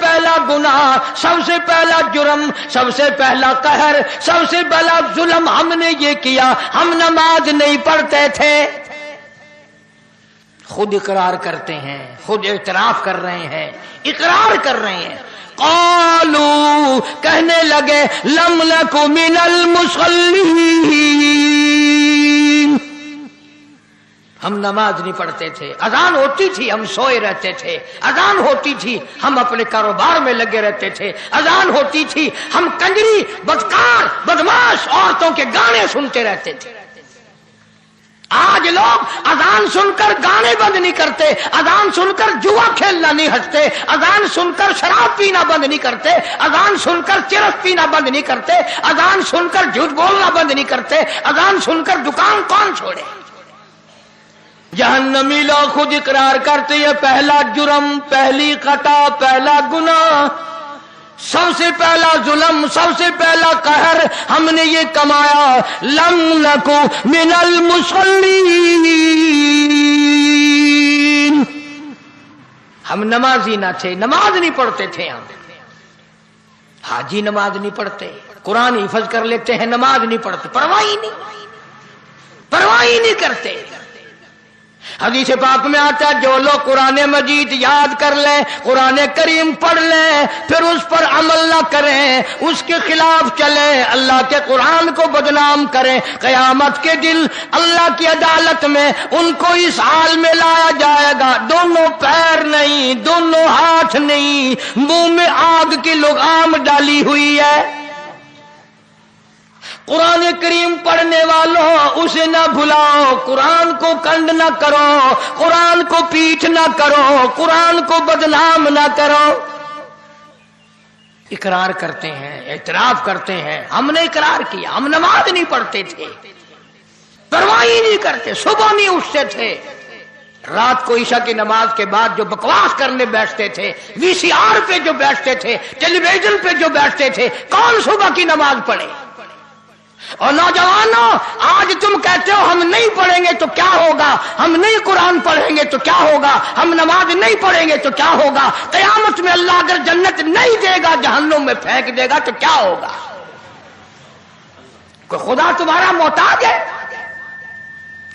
پہلا گناہ، سب سے پہلا جرم، سب سے پہلا قہر، سب سے پہلا ظلم ہم نے یہ کیا، ہم نماز نہیں پڑھتے تھے۔ خود اقرار کرتے ہیں، خود اعتراف کر رہے ہیں، اقرار کر رہے ہیں۔ قالوا کہنے لگے لم نک من المصلین، ہم نماز نہیں پڑھتے تھے، اذان ہوتی تھی ہم سوئے رہتے تھے، اذان ہوتی تھی ہم اپنے کاروبار میں لگے رہتے تھے، اذان ہوتی تھی ہم کنجری بدکار بدماش عورتوں کے گانے سنتے رہتے تھے۔ آج لوگ اذان سن کر گانے بند نہیں کرتے، اذان سن کر جوا کھیلنا نہیں ہٹتے، اذان سن کر شراب پینا بند نہیں کرتے، اذان سن کر چرس پینا بند نہیں کرتے، اذان سن کر جھوٹ بولنا بند نہیں کرتے، اذان سن کر دکان کون چھوڑے؟ جہنمی لوگ خود اقرار کرتے ہیں پہلا جرم، پہلی خطا، پہلا گناہ، سب سے پہلا ظلم، سب سے پہلا قہر ہم نے یہ کمایا، لم نکو من المصلین، ہم نمازی نہ تھے، نماز نہیں پڑھتے تھے ہم۔ حاجی نماز نہیں پڑھتے، قرآن حفظ کر لیتے ہیں، نماز نہیں پڑھتے، پرواہ ہی نہیں کرتے۔ حدیث پاک میں آتا ہے جو لوگ قرآن مجید یاد کر لیں، قرآن کریم پڑھ لیں، پھر اس پر عمل نہ کریں، اس کے خلاف چلیں، اللہ کے قرآن کو بدنام کریں، قیامت کے دن اللہ کی عدالت میں ان کو اس حال میں لایا جائے گا، دونوں پیر نہیں، دونوں ہاتھ نہیں، منہ میں آگ کی لگام ڈالی ہوئی ہے۔ قرآن کریم پڑھنے والوں اسے نہ بھلاؤ، قرآن کو کنڈ نہ کرو، قرآن کو پیٹھ نہ کرو، قرآن کو بدنام نہ کرو۔ اقرار کرتے ہیں، اعتراف کرتے ہیں، ہم نے اقرار کیا، ہم نماز نہیں پڑھتے تھے، پرواہ نہیں کرتے، صبح نہیں اٹھتے تھے، رات کو عشاء کی نماز کے بعد جو بکواس کرنے بیٹھتے تھے، وی سی آر پہ جو بیٹھتے تھے، ٹیلی ویژن پہ جو بیٹھتے تھے، کون صبح کی نماز پڑھے؟ اور نوجوانوں آج تم کہتے ہو ہم نہیں پڑھیں گے تو کیا ہوگا، ہم نہیں قرآن پڑھیں گے تو کیا ہوگا، ہم نماز نہیں پڑھیں گے تو کیا ہوگا، قیامت میں اللہ اگر جنت نہیں دے گا جہنم میں پھینک دے گا تو کیا ہوگا؟ کوئی خدا تمہارا محتاج ہے؟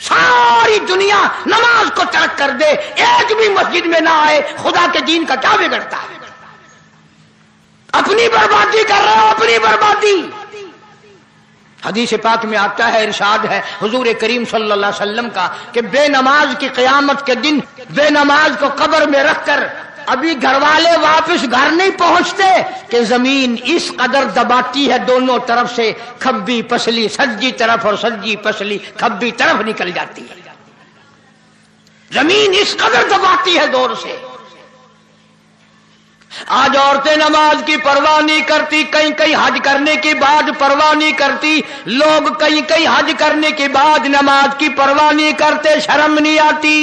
ساری دنیا نماز کو ترک کر دے، ایک بھی مسجد میں نہ آئے، خدا کے دین کا کیا بگڑتا ہے؟ اپنی بربادی کر رہے ہو، اپنی بربادی۔ حدیث پاک میں آتا ہے، ارشاد ہے حضور کریم صلی اللہ علیہ وسلم کا کہ بے نماز کی قیامت کے دن بے نماز کو قبر میں رکھ کر ابھی گھر والے واپس گھر نہیں پہنچتے کہ زمین اس قدر دباتی ہے دونوں طرف سے، کھبی پسلی سجی طرف اور سجی پسلی کھبی طرف نکل جاتی ہے، زمین اس قدر دباتی ہے دور سے۔ آج عورتیں نماز کی پرواہ نہیں کرتی، کہیں کہیں حج کرنے کے بعد پرواہ نہیں کرتی، لوگ کہیں کہیں حج کرنے کے بعد نماز کی پرواہ نہیں کرتے، شرم نہیں آتی۔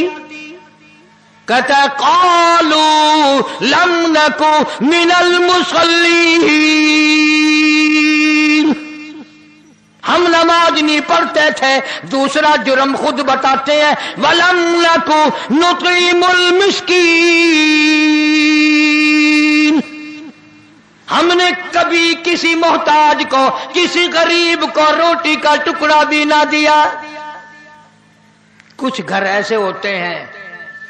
کہتا ہے قالوا لم نکو من المصلین، ہم نماز نہیں پڑھتے تھے۔ دوسرا جرم خود بتاتے ہیں، ولم نکو نطعم المسکین، ہم نے کبھی کسی محتاج کو، کسی غریب کو روٹی کا ٹکڑا بھی نہ دیا۔ کچھ گھر ایسے ہوتے ہیں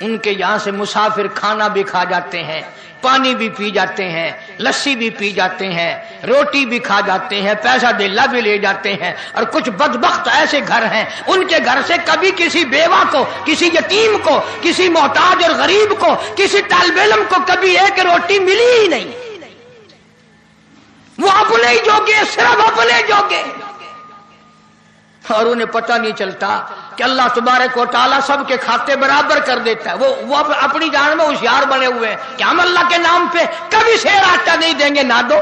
ان کے یہاں سے مسافر کھانا بھی کھا جاتے ہیں، پانی بھی پی جاتے ہیں، لسی بھی پی جاتے ہیں، روٹی بھی کھا جاتے ہیں، پیسہ دھیلا بھی لے جاتے ہیں، اور کچھ بدبخت ایسے گھر ہیں ان کے گھر سے کبھی کسی بیوہ کو، کسی یتیم کو، کسی محتاج اور غریب کو، کسی طالب علم کو کبھی ایک روٹی ملی ہی نہیں۔ وہ اپنے ہی جوگے، صرف اپنے جوگے، اور انہیں پتہ نہیں چلتا کہ اللہ تبارک و تعالیٰ سب کے کھاتے برابر کر دیتا ہے۔ وہ اپنی جان میں ہوشیار بنے ہوئے ہیں کہ ہم اللہ کے نام پہ کبھی سیر آٹا نہیں دیں گے، نہ دو۔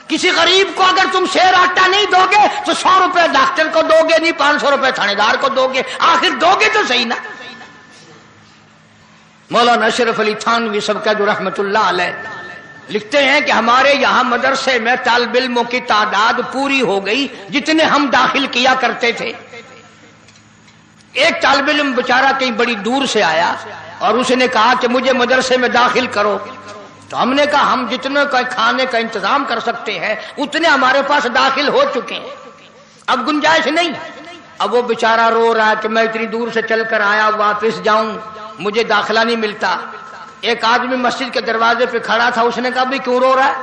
کسی غریب کو اگر تم سیر آٹا نہیں دو گے تو 100 روپے ڈاکٹر کو دو گے، نہیں 500 روپے تھانے دار کو دو گے، آخر دو گے تو صحیح نا۔ مولانا اشرف علی تھانوی سبکت رحمت اللہ علیہ لکھتے ہیں کہ ہمارے یہاں مدرسے میں طالب علموں کی تعداد پوری ہو گئی جتنے ہم داخل کیا کرتے تھے۔ ایک طالب علم بیچارہ کہیں بڑی دور سے آیا اور اس نے کہا کہ مجھے مدرسے میں داخل کرو۔ تو ہم نے کہا ہم جتنے کا کھانے کا انتظام کر سکتے ہیں اتنے ہمارے پاس داخل ہو چکے ہیں، اب گنجائش نہیں۔ اب وہ بیچارہ رو رہا ہے کہ میں اتنی دور سے چل کر آیا، واپس جاؤں، مجھے داخلہ نہیں ملتا۔ ایک آدمی مسجد کے دروازے پہ کھڑا تھا، اس نے کہا بھی کیوں رو رہا ہے؟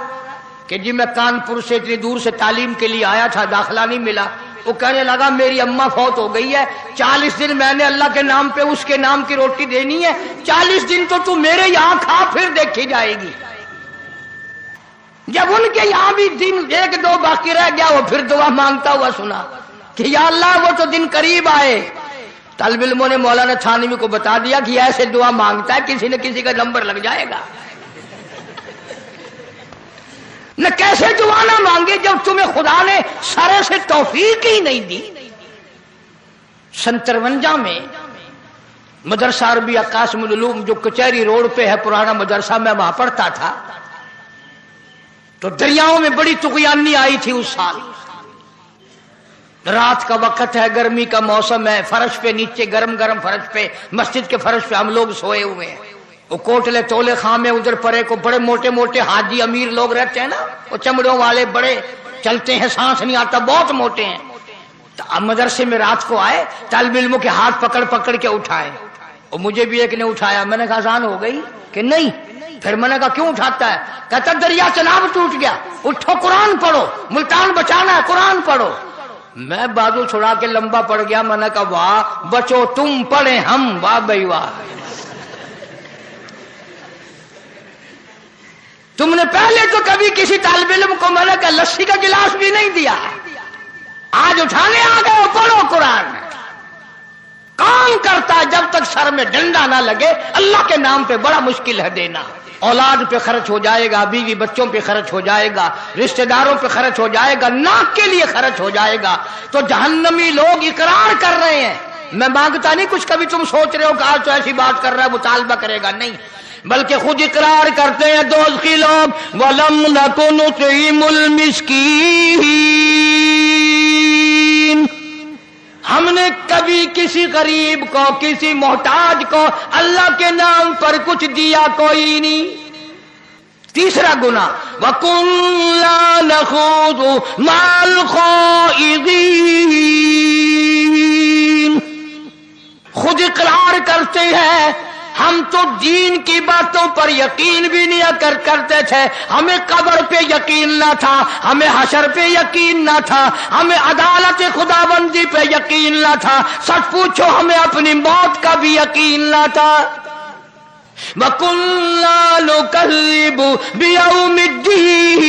کہ جی میں کانپور سے اتنی دور سے تعلیم کے لیے آیا تھا، داخلہ نہیں ملا۔ وہ کہنے لگا میری اماں فوت ہو گئی ہے، 40 دن میں نے اللہ کے نام پہ اس کے نام کی روٹی دینی ہے، 40 دن تو میرے یہاں کھا پھر دیکھی جائے گی۔ جب ان کے یہاں بھی دن 1-2 باقی رہ گیا، وہ پھر دعا مانگتا ہوا سنا کہ یا اللہ وہ تو دن قریب آئے۔ طالب علموں نے مولانا تھانوی کو بتا دیا کہ ایسے دعا مانگتا ہے کسی نہ کسی کا نمبر لگ جائے گا۔ نہ کیسے دعا نہ مانگے جب تمہیں خدا نے سارے سے توفیق ہی نہیں دی۔ 53 میں مدرسہ عربیہ قاسم العلوم جو کچہری روڈ پہ ہے پرانا مدرسہ، میں وہاں پڑھتا تھا، تو دریاؤں میں بڑی طغیانی آئی تھی اس سال۔ رات کا وقت ہے، گرمی کا موسم ہے، فرش پہ نیچے گرم گرم فرش پہ، مسجد کے فرش پہ ہم لوگ سوئے ہوئے ہیں۔ وہ کوٹلے تولے خامے ادھر پرے کو بڑے موٹے موٹے حاجی امیر لوگ رہتے ہیں نا، وہ چمڑوں والے بڑے چلتے ہیں، سانس نہیں آتا، بہت موٹے ہیں۔ تو اب مدرسے میں رات کو آئے، طالب علموں کے ہاتھ پکڑ پکڑ کے اٹھائے، اور مجھے بھی ایک نے اٹھایا۔ میں نے کہا آسان ہو گئی کہ نہیں؟ پھر میں نے کہا کیوں اٹھاتا ہے؟ کہتا دریا چناب ٹوٹ گیا، اٹھو قرآن پڑھو، ملتان بچانا ہے، قرآن پڑھو۔ میں بازو چھڑا کے لمبا پڑ گیا، میں نے کہا واہ بچو تم پڑھے ہم، واہ بھائی واہ۔ تم نے پہلے تو کبھی کسی طالب علم کو میں نے کہا لسی کا گلاس بھی نہیں دیا، آج اٹھانے آ گئے پڑھو قرآن۔ کام کرتا ہے جب تک سر میں ڈنڈا نہ لگے، اللہ کے نام پہ بڑا مشکل ہے دینا۔ اولاد پہ خرچ ہو جائے گا، بیوی بچوں پہ خرچ ہو جائے گا، رشتہ داروں پہ خرچ ہو جائے گا، ناک کے لیے خرچ ہو جائے گا، تو جہنمی لوگ اقرار کر رہے ہیں۔ میں مانگتا نہیں کچھ، کبھی تم سوچ رہے ہو کہ آج تو ایسی بات کر رہا ہے مطالبہ کرے گا، نہیں، بلکہ خود اقرار کرتے ہیں دوزخی لوگ، وَلَمْ نَكُ نُطْعِمُ الْمِسْكِينَ، ہم نے کبھی کسی غریب کو، کسی محتاج کو اللہ کے نام پر کچھ دیا کوئی نہیں۔ تیسرا گناہ وَكُنَّا نَخُوضُ مَعَ الْخَائِضِينَ، خود اقرار کرتے ہیں ہم تو دین کی باتوں پر یقین بھی نہیں کرتے تھے، ہمیں قبر پہ یقین نہ تھا، ہمیں حشر پہ یقین نہ تھا، ہمیں عدالت خداوندی پہ یقین نہ تھا، سچ پوچھو ہمیں اپنی موت کا بھی یقین نہ تھا۔ وَكُنَّا نُكَذِّبُ بِيَوْمِ الدِّينِ،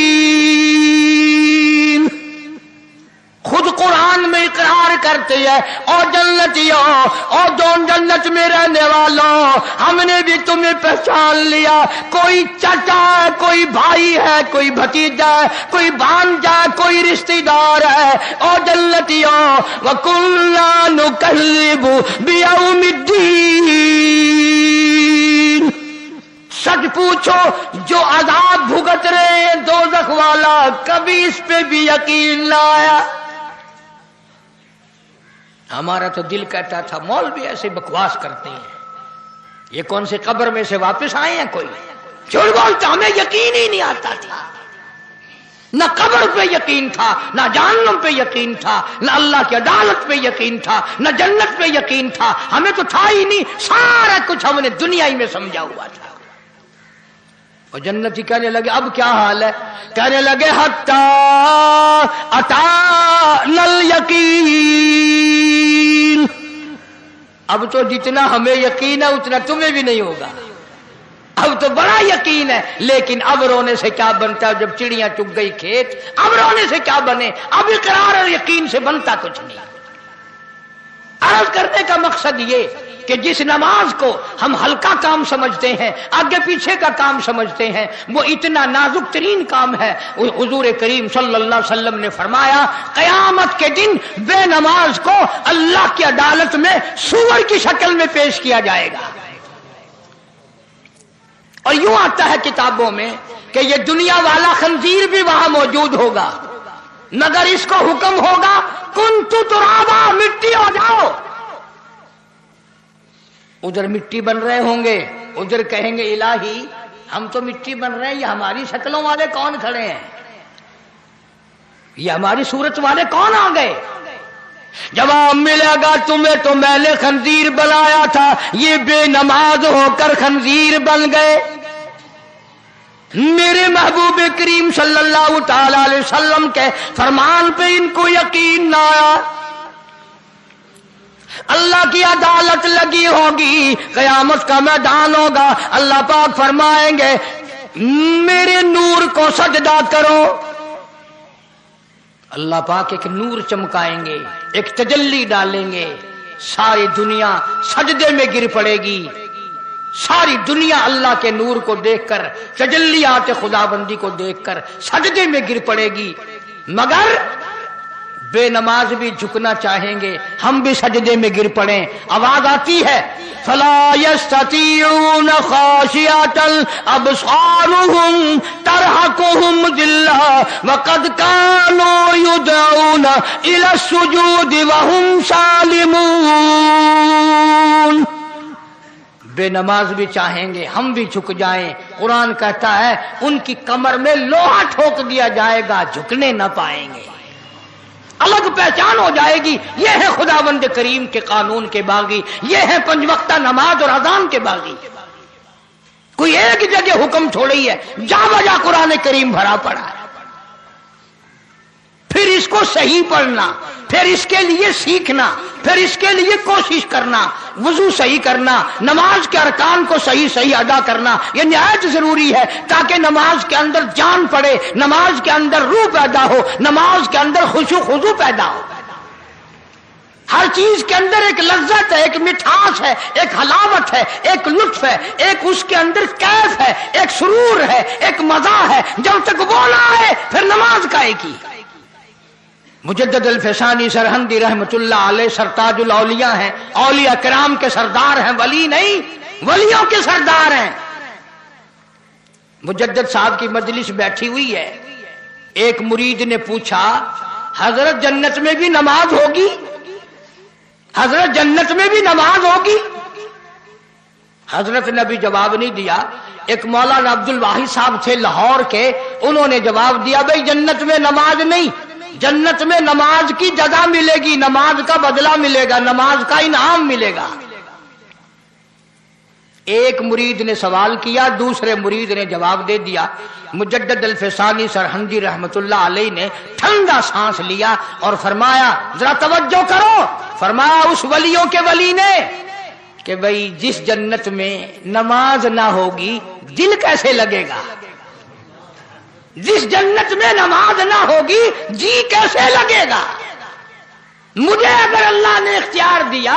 خود قرآن میں اقرار کرتے ہیں او جنتیوں، او دون جنت میں رہنے والوں، ہم نے بھی تمہیں پہچان لیا، کوئی چچا ہے، کوئی بھائی ہے، کوئی بھتیجا ہے، کوئی بھانجا ہے، کوئی رشتہ دار ہے، او جنتیوں وَكُنَّا نُكَذِّبُ بِيَوْمِ الدِّينِ، سچ پوچھو جو عذاب بھگت رہے ہیں دوزخ والا، کبھی اس پہ بھی یقین نہ آیا۔ ہمارا تو دل کہتا تھا مولوی ایسے بکواس کرتے ہیں، یہ کون سے قبر میں سے واپس آئے ہیں؟ کوئی جھوٹ بولتا، ہمیں یقین ہی نہیں آتا تھا، نہ قبر پہ یقین تھا، نہ جہنم پہ یقین تھا، نہ اللہ کی عدالت پہ یقین تھا، نہ جنت پہ یقین تھا، ہمیں تو تھا ہی نہیں، سارا کچھ ہم نے دنیا ہی میں سمجھا ہوا تھا۔ اور جنتی کہنے لگے اب کیا حال ہے؟ کہنے لگے حتی اتانا الیقین، اب تو جتنا ہمیں یقین ہے اتنا تمہیں بھی نہیں ہوگا، اب تو بڑا یقین ہے، لیکن اب رونے سے کیا بنتا ہے؟ جب چڑیاں چگ گئی کھیت، اب رونے سے کیا بنے؟ اب اقرار اور یقین سے بنتا کچھ نہیں۔ عرض کرنے کا مقصد یہ کہ جس نماز کو ہم ہلکا کام سمجھتے ہیں، آگے پیچھے کا کام سمجھتے ہیں، وہ اتنا نازک ترین کام ہے۔ حضور کریم صلی اللہ علیہ وسلم نے فرمایا قیامت کے دن بے نماز کو اللہ کی عدالت میں سور کی شکل میں پیش کیا جائے گا، اور یوں آتا ہے کتابوں میں کہ یہ دنیا والا خنزیر بھی وہاں موجود ہوگا، مگر اس کو حکم ہوگا کنتو ترابا، مٹی ہو جاؤ۔ ادھر مٹی بن رہے ہوں گے، ادھر کہیں گے الہی ہم تو مٹی بن رہے ہیں، یہ ہماری شکلوں والے کون کھڑے ہیں؟ یہ ہماری صورت والے کون آ گئے؟ جواب ملے گا تمہیں تو میں نے خنزیر بنایا تھا، یہ بے نماز ہو کر خنزیر بن گئے۔ میرے محبوب کریم صلی اللہ تعالی علیہ وسلم کے فرمان پہ ان کو یقین نہ آیا۔ اللہ کی عدالت لگی ہوگی، قیامت کا میدان ہوگا، اللہ پاک فرمائیں گے میرے نور کو سجدہ کرو۔ اللہ پاک ایک نور چمکائیں گے، ایک تجلی ڈالیں گے، ساری دنیا سجدے میں گر پڑے گی، ساری دنیا اللہ کے نور کو دیکھ کر، تجلیات خداوندی کو دیکھ کر سجدے میں گر پڑے گی، مگر بے نماز بھی جھکنا چاہیں گے، ہم بھی سجدے میں گر پڑیں۔ آواز آتی ہے فلا يستطيعون خاشعة أبصارهم ترهقهم ذلة وقد كانوا يدعون إلى السجود وهم سالمون۔ بے نماز بھی چاہیں گے ہم بھی جھک جائیں، قرآن کہتا ہے ان کی کمر میں لوہا ٹھوک دیا جائے گا، جھکنے نہ پائیں گے، الگ پہچان ہو جائے گی۔ یہ ہے خداوند کریم کے قانون کے باغی، یہ ہے 5 وقتہ نماز اور اذان کے باغی۔ کوئی ایک جگہ حکم تھوڑی ہے، جا بجا قرآن کریم بھرا پڑا ہے، پھر اس کو صحیح پڑھنا، پھر اس کے لیے سیکھنا، پھر اس کے لیے کوشش کرنا، وضو صحیح کرنا، نماز کے ارکان کو صحیح ادا کرنا، یہ نہایت ضروری ہے تاکہ نماز کے اندر جان پڑے، نماز کے اندر روح پیدا ہو، نماز کے اندر خشوع خضوع پیدا ہو۔ ہر چیز کے اندر ایک لذت ہے، ایک مٹھاس ہے، ایک حلاوت ہے، ایک لطف ہے، ایک اس کے اندر کیف ہے، ایک سرور ہے، ایک مزہ ہے۔ جب تک وہ نہ آئے پھر نماز کائے کی؟ مجدد الفسانی سرہندی رحمت اللہ علیہ سرتاج الاولیاء ہیں، اولیاء کرام کے سردار ہیں، ولی نہیں ولیوں کے سردار ہیں۔ مجدد صاحب کی مجلس بیٹھی ہوئی ہے، ایک مرید نے پوچھا حضرت جنت میں بھی نماز ہوگی؟ حضرت جنت میں بھی نماز ہوگی؟ حضرت نے بھی جواب نہیں دیا۔ ایک مولانا عبد الواحد صاحب تھے لاہور کے، انہوں نے جواب دیا بھائی جنت میں نماز نہیں، جنت میں نماز کی جزا ملے گی، نماز کا بدلہ ملے گا، نماز کا انعام ملے گا۔ ایک مرید نے سوال کیا، دوسرے مرید نے جواب دے دیا۔ مجدد الفسانی سرہندی رحمت اللہ علیہ نے ٹھنڈا سانس لیا اور فرمایا ذرا توجہ کرو، فرمایا اس ولیوں کے ولی نے کہ بھئی جس جنت میں نماز نہ ہوگی دل کیسے لگے گا؟ جس جنت میں نماز نہ ہوگی جی کیسے لگے گا؟ مجھے اگر اللہ نے اختیار دیا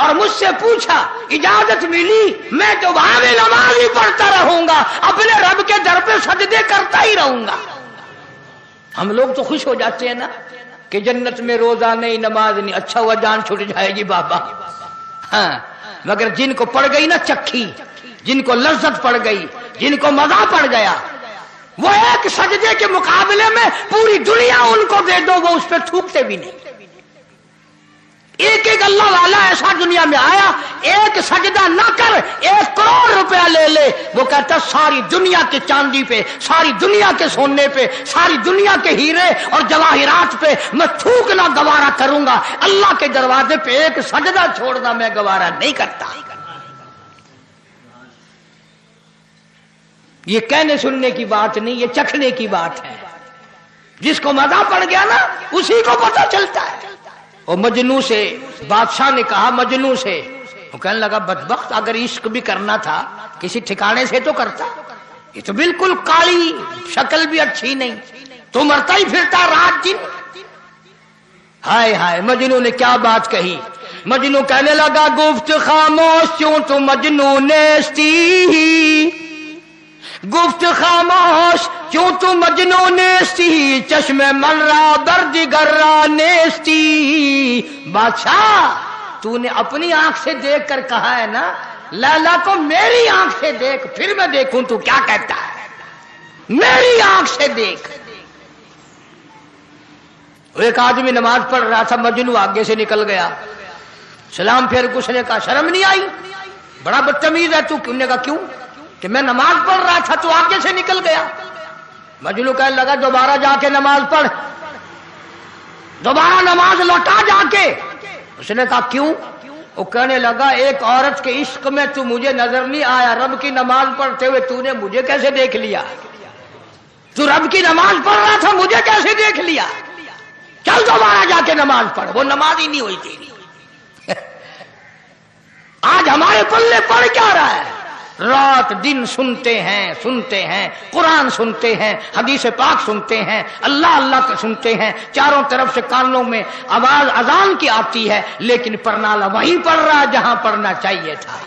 اور مجھ سے پوچھا، اجازت ملی، میں تو وہاں بھی نماز ہی پڑھتا رہوں گا، اپنے رب کے در پہ سجدے کرتا ہی رہوں گا۔ ہم لوگ تو خوش ہو جاتے ہیں نا کہ جنت میں روزہ نہیں، نماز نہیں، اچھا ہوا جان چھٹ جائے گی بابا۔ ہاں مگر جن کو پڑ گئی نا چکھی، جن کو لذت پڑ گئی، جن کو مزہ پڑ گیا، وہ ایک سجدے کے مقابلے میں پوری دنیا ان کو دے دو وہ اس پہ تھوکتے بھی نہیں۔ ایک ایک اللہ والا ایسا دنیا میں آیا، ایک سجدہ نہ کر 1 کروڑ روپیہ لے لے، وہ کہتا ساری دنیا کے چاندی پہ، ساری دنیا کے سونے پہ، ساری دنیا کے ہیرے اور جواہرات پہ میں تھوکنا گوارا کروں گا، اللہ کے دروازے پہ ایک سجدہ چھوڑنا میں گوارا نہیں کرتا۔ یہ کہنے سننے کی بات نہیں، یہ چکھنے کی بات ہے۔ جس کو مزہ پڑ گیا نا اسی کو پتہ چلتا ہے۔ اور مجنو سے بادشاہ نے کہا، مجنو سے، وہ کہنے لگا بدبخت اگر عشق بھی کرنا تھا کسی ٹھکانے سے تو کرتا، یہ تو بالکل کالی، شکل بھی اچھی نہیں، تو مرتا ہی پھرتا رات دن۔ ہائے ہائے مجنو نے کیا بات کہی۔ مجنو کہنے لگا گفت خاموش کیوں تو مجنو نیستی، گفت خاموش کیوں تو مجنو نیستی، چشم من را بردگر را نیستی۔ بادشاہ تو نے اپنی آنکھ سے دیکھ کر کہا ہے نا لیلا کو میری آنکھ سے دیکھ، پھر میں دیکھوں تو کیا کہتا ہے، میری آنکھ سے دیکھ۔ ایک آدمی نماز پڑھ رہا تھا، مجنو آگے سے نکل گیا، سلام پھیر اس نے کہا شرم نہیں آئی، بڑا بدتمیز ہے تو۔ نے کہا کیوں؟ کہ میں نماز پڑھ رہا تھا تو آگے سے نکل گیا. مجلو کہنے لگا دوبارہ جا کے نماز پڑھ، دوبارہ نماز لوٹا جا کے. اس نے کہا کیوں؟ وہ کہنے لگا ایک عورت کے عشق میں تو مجھے نظر نہیں آیا، رب کی نماز پڑھتے ہوئے تو نے مجھے کیسے دیکھ لیا؟ تو رب کی نماز پڑھ رہا تھا، مجھے کیسے دیکھ لیا؟ چل دوبارہ جا کے نماز پڑھ. وہ نماز ہی نہیں ہوئی تھی. آج ہمارے پلے پڑ کیا رہا ہے؟ رات دن سنتے ہیں قرآن سنتے ہیں، حدیث پاک سنتے ہیں، اللہ اللہ کا سنتے ہیں، چاروں طرف سے کانوں میں آواز اذان کی آتی ہے، لیکن پرنالہ وہیں پڑھ رہا جہاں پڑھنا چاہیے تھا.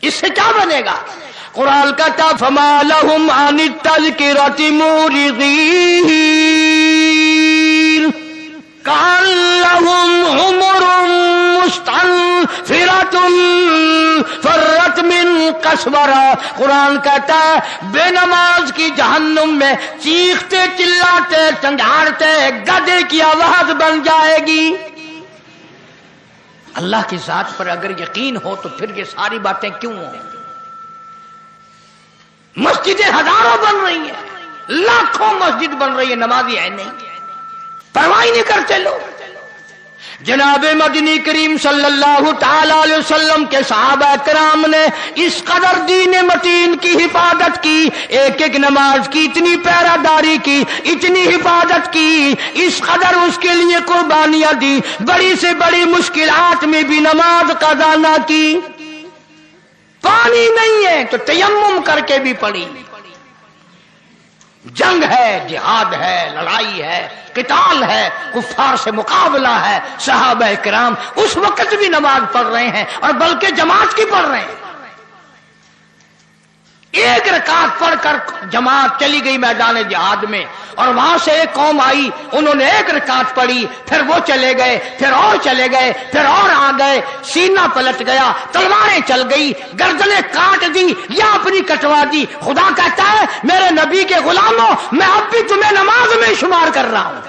اس سے کیا بنے گا؟ قرآن کہتا فما لهم عن التذکرۃ معرضین کأنهم حمر مستنفرۃ فرت من قسورہ. قرآن کہتا ہے بے نماز کی جہنم میں چیختے چلاتے چنڈھاڑتے گدھے کی آواز بن جائے گی. اللہ کی ذات پر اگر یقین ہو تو پھر یہ ساری باتیں کیوں ہوں؟ مسجدیں ہزاروں بن رہی ہیں، لاکھوں مسجد بن رہی ہے، نمازی ہے نہیں، پرواہ نہیں کرتے لوگ. جناب مدنی کریم صلی اللہ تعالی علیہ وسلم کے صحابہ کرام نے اس قدر دین متین کی حفاظت کی، ایک ایک نماز کی اتنی پہرہ داری کی، اتنی حفاظت کی، اس قدر اس کے لیے قربانیاں دی، بڑی سے بڑی مشکلات میں بھی نماز قضا نہ کی. پانی نہیں ہے تو تیمم کر کے بھی پڑھی. جنگ ہے، جہاد ہے، لڑائی ہے، قتال ہے، کفار سے مقابلہ ہے، صحابہ کرام اس وقت بھی نماز پڑھ رہے ہیں اور بلکہ جماعت کی پڑھ رہے ہیں. ایک رکعت پڑھ کر جماعت چلی گئی میدان جہاد میں، اور وہاں سے ایک قوم آئی، انہوں نے ایک رکعت پڑھی، پھر وہ چلے گئے، پھر اور چلے گئے، پھر اور آ گئے، سینہ پلٹ گیا، تلواریں چل گئی، گردنیں کاٹ دی یا اپنی کٹوا دی. خدا کہتا ہے میرے نبی کے غلاموں میں اب بھی تمہیں نماز میں شمار کر رہا ہوں.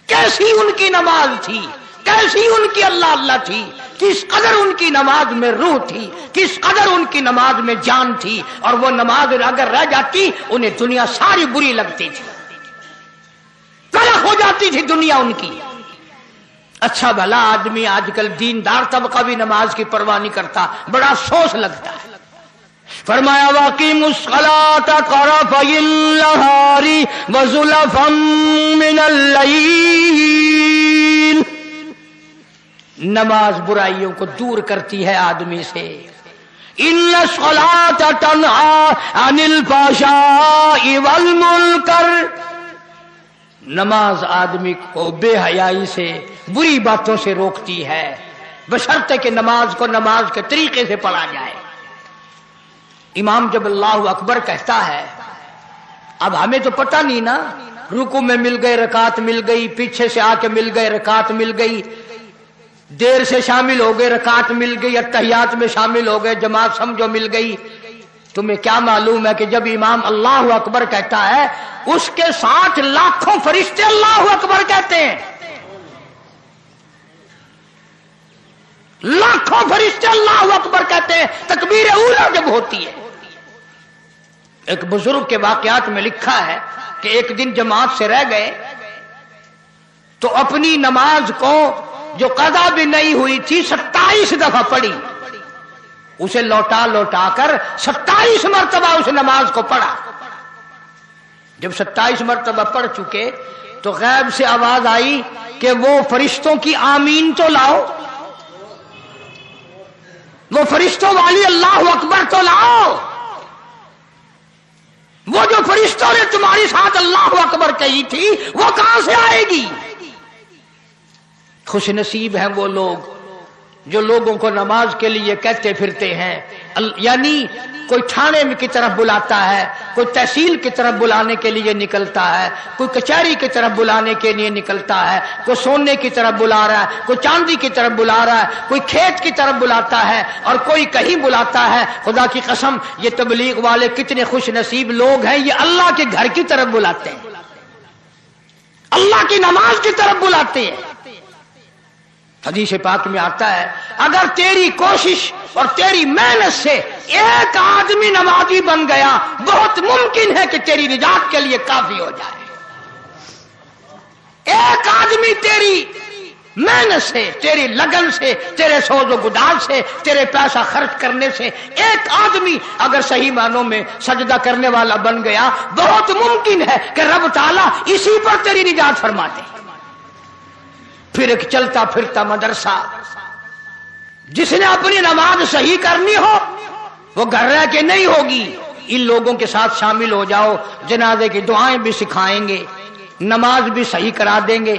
کیسی ان کی نماز تھی، کیسی ان کی اللہ اللہ تھی، کس قدر ان کی نماز میں روح تھی، کس قدر ان کی نماز میں جان تھی. اور وہ نماز اگر رہ جاتی انہیں دنیا ساری بری لگتی تھی، تلخ ہو جاتی تھی دنیا ان کی. اچھا بھلا آدمی آج کل دیندار طبقہ بھی نماز کی پرواہ نہیں کرتا، بڑا افسوس لگتا ہے. فرمایا وَأَقِیمُوا الصَّلَاةَ طَرَفَیِ النَّہَارِ وَزُلَفًا مِنَ اللَّیلِ. نماز برائیوں کو دور کرتی ہے آدمی سے. إِنَّ الصَّلَاةَ تَنْہَىٰ عَنِ الْفَحْشَاءِ وَالْمُنکَرِ. نماز آدمی کو بے حیائی سے، بری باتوں سے روکتی ہے، بشرطے کہ نماز کو نماز کے طریقے سے پڑھا جائے. امام جب اللہ اکبر کہتا ہے، اب ہمیں تو پتہ نہیں نا، رکوع میں مل گئے رکعت مل گئی، پیچھے سے آ کے مل گئے رکعت مل گئی، دیر سے شامل ہو گئے رکعت مل گئی، اتحیات میں شامل ہو گئے جماعت سمجھو مل گئی. تمہیں کیا معلوم ہے کہ جب امام اللہ اکبر کہتا ہے اس کے ساتھ لاکھوں فرشتے اللہ اکبر کہتے ہیں، لاکھوں فرشتے اللہ اکبر کہتے ہیں تکبیر اولیٰ جب ہوتی ہے. ایک بزرگ کے واقعات میں لکھا ہے کہ ایک دن جماعت سے رہ گئے تو اپنی نماز کو جو قضا بھی نہیں ہوئی تھی 27 دفعہ پڑھی، اسے لوٹا لوٹا کر 27 مرتبہ اس نماز کو پڑھا. جب 27 مرتبہ پڑھ چکے تو غیب سے آواز آئی کہ وہ فرشتوں کی آمین تو لاؤ، وہ فرشتوں والی اللہ اکبر تو لاؤ. وہ جو فرشتوں نے تمہاری ساتھ اللہ اکبر کہی تھی وہ کہاں سے آئے گی؟ خوش نصیب ہیں وہ لوگ جو لوگوں کو نماز کے لیے کہتے پھرتے ہیں. یعنی کوئی تھانے کی طرف بلاتا ہے، کوئی تحصیل کی طرف بلانے کے لیے نکلتا ہے، کوئی کچہری کی طرف بلانے کے لیے نکلتا ہے، کوئی سونے کی طرف بلا رہا ہے، کوئی چاندی کی طرف بلا رہا ہے، کوئی کھیت کی طرف بلاتا ہے اور کوئی کہیں بلاتا ہے. خدا کی قسم یہ تبلیغ والے کتنے خوش نصیب لوگ ہیں، یہ اللہ کے گھر کی طرف بلاتے ہیں، اللہ کی نماز کی طرف بلاتے ہیں. حدیث پاک میں آتا ہے اگر تیری کوشش اور تیری محنت سے ایک آدمی نمازی بن گیا بہت ممکن ہے کہ تیری نجات کے لیے کافی ہو جائے. ایک آدمی تیری محنت سے، تیری لگن سے، تیرے سوز و گداز سے، تیرے پیسہ خرچ کرنے سے ایک آدمی اگر صحیح معنوں میں سجدہ کرنے والا بن گیا بہت ممکن ہے کہ رب تعالیٰ اسی پر تیری نجات فرما دے. پھر ایک چلتا پھرتا مدرسہ، جس نے اپنی نماز صحیح کرنی ہو وہ گھر رہ کے نہیں ہوگی. ان لوگوں کے ساتھ شامل ہو جاؤ، جنازے کی دعائیں بھی سکھائیں گے، نماز بھی صحیح کرا دیں گے،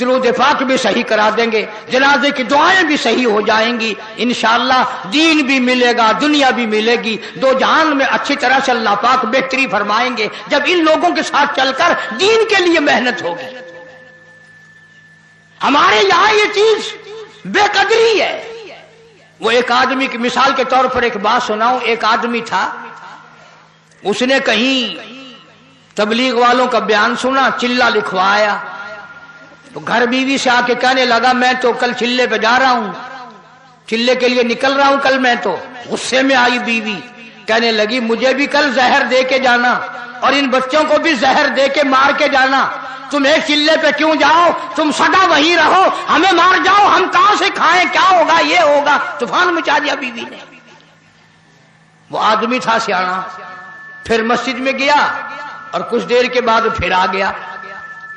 درود پاک بھی صحیح کرا دیں گے، جنازے کی دعائیں بھی صحیح ہو جائیں گی. انشاءاللہ دین بھی ملے گا، دنیا بھی ملے گی، دو جہان میں اچھی طرح سے اللہ پاک بہتری فرمائیں گے جب ان لوگوں کے ساتھ چل کر دین کے لیے محنت ہوگی. ہمارے یہاں یہ چیز بے قدری ہے. وہ ایک آدمی کی مثال کے طور پر ایک بات سناؤں. ایک آدمی تھا، اس نے کہیں تبلیغ والوں کا بیان سنا، چلہ لکھوایا، تو گھر بیوی سے آ کے کہنے لگا میں تو کل چلے پہ جا رہا ہوں، چلے کے لیے نکل رہا ہوں کل میں تو. غصے میں آئی بیوی، کہنے لگی مجھے بھی کل زہر دے کے جانا اور ان بچوں کو بھی زہر دے کے مار کے جانا. تم ایک چلے پہ کیوں جاؤ، تم سدا وہیں رہو، ہمیں مار جاؤ، ہم کہاں سے کھائیں، کیا ہوگا، یہ ہوگا. طوفان مچا دیا بیوی نے. وہ آدمی تھا سیانا، پھر مسجد میں گیا اور کچھ دیر کے بعد پھر آ گیا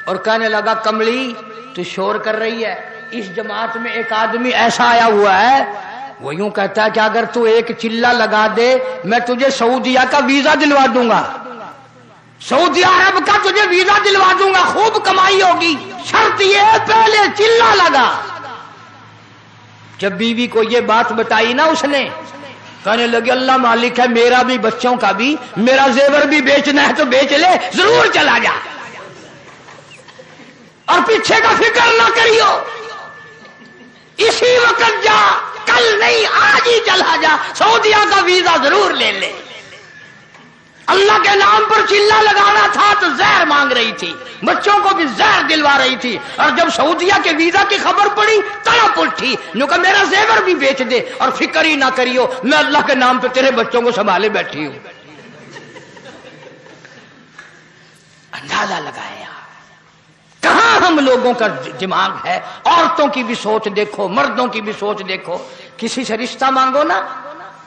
اور کہنے لگا کملی تو شور کر رہی ہے، اس جماعت میں ایک آدمی ایسا آیا ہوا ہے وہ یوں کہتا ہے کہ اگر تو ایک چلہ لگا دے میں تجھے سعودیہ کا ویزا دلوا دوں گا، سعودی عرب کا تجھے ویزا دلوا دوں گا، خوب کمائی ہوگی، شرط یہ ہے پہلے چلہ لگا. جب بیوی کو یہ بات بتائی نا اس نے، کہنے لگے اللہ مالک ہے، میرا بھی بچوں کا بھی، میرا زیور بھی بیچنا ہے تو بیچ لے، ضرور چلا جا اور پیچھے کا فکر نہ کریو، اسی وقت جا، کل نہیں آج ہی چلا جا، سعودیہ کا ویزا ضرور لے لے. اللہ کے نام پر چلہ لگانا تھا تو زہر مانگ رہی تھی، بچوں کو بھی زہر دلوا رہی تھی، اور جب سعودیہ کے ویزا کی خبر پڑی تڑپ اٹھی، نو کہ میرا زیور بھی بیچ دے اور فکر ہی نہ کریو، میں اللہ کے نام پہ تیرے بچوں کو سنبھالے بیٹھی ہوں. اندازہ لگایا کہاں ہم لوگوں کا دماغ ہے. عورتوں کی بھی سوچ دیکھو، مردوں کی بھی سوچ دیکھو. کسی سے رشتہ مانگو نا،